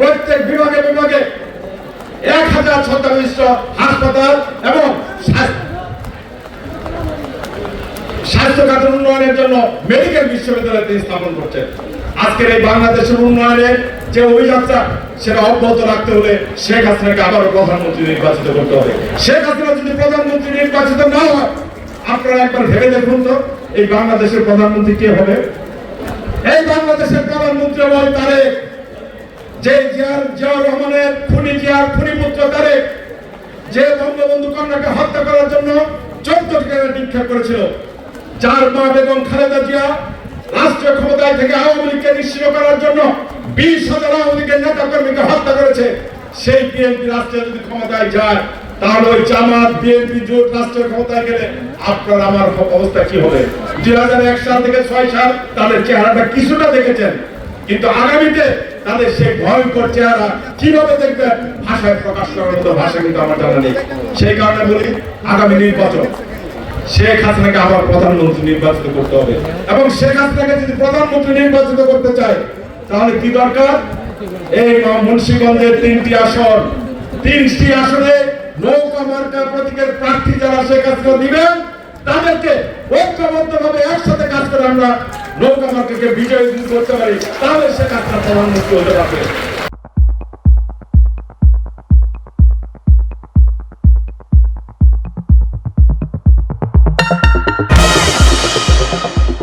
প্রত্যেক বিভাগে বিভাগে 1000 শয্যাবিশিষ্ট হাসপাতাল এবং স্বাস্থ্য খাতের উন্নয়নের জন্য মেডিকেল বিশ্ববিদ্যালয় তিনি স্থাপন করছেন। আজকের এই বাংলাদেশের উন্নয়নের যে অভিযাত্রা সেটা অব্যাহত রাখতে হলে শেখ হাসিনাকে আবারও প্রধানমন্ত্রী নির্বাচিত করতে হবে। শেখ হাসিনা যদি প্রধানমন্ত্রী নির্বাচিত না হয়, আপনারা একবার ভেবে দেখুন তো এই বাংলাদেশের প্রধানমন্ত্রী কে হবে? এই বাংলাদেশের প্রধানমন্ত্রী হবে তারেক, যে জিয়াউর রহমানের খুনি জিয়ার খুনি পুত্র তারেক, যে বঙ্গবন্ধু কন্যাকে হত্যা করার জন্য 14 টাকা নিক্ষেপ করেছিল, যার মা বেগম খালেদা জিয়া রাষ্ট্রীয় ক্ষমতায় থেকে আওয়ামী লীগকে নিশ্চিহ্ন করার জন্য 20,000 আওয়ামী লীগের নেতা কর্মীকে হত্যা করেছে। সেই বিএনপি রাষ্ট্রে যদি ক্ষমতায় যায়, তাহলে ওই জামাত বিএনপি জোট রাষ্ট্রীয় ক্ষমতায় গেলে আপনার আমার অবস্থা কি হবে? 2001 সাল থেকে 6 সাল তাদের চেহারাটা কিছুটা দেখেছেন, কিন্তু আগামীতে তাদের সেই ভয়ঙ্কর চেহারা কিভাবে দেখবেন ভাষায় প্রকাশ করার মতো ভাষা কিন্তু আমার জানা নেই। সেই কারণে বলি, আগামী নির্বাচন শেখ হাসিনাকে আবার প্রধানমন্ত্রী নির্বাচিত করতে হবে, এবং শেখ হাসিনাকে যদি প্রধানমন্ত্রী নির্বাচিত করতে চায় তাহলে কি দরকার? এই মুন্সিগঞ্জের 3টি আসন, 3টি আসনে নৌকা মার্কা প্রতীকের প্রার্থী যারা শেখ হাসিনা দিবেন তাদেরকে ঐক্যবদ্ধভাবে একসাথে কাজ করে আমরা নৌকা মার্কাকে বিজয়ী করতে পারি, তাহলে শেখ হাসিনা প্রধানমন্ত্রী হতে পারবে।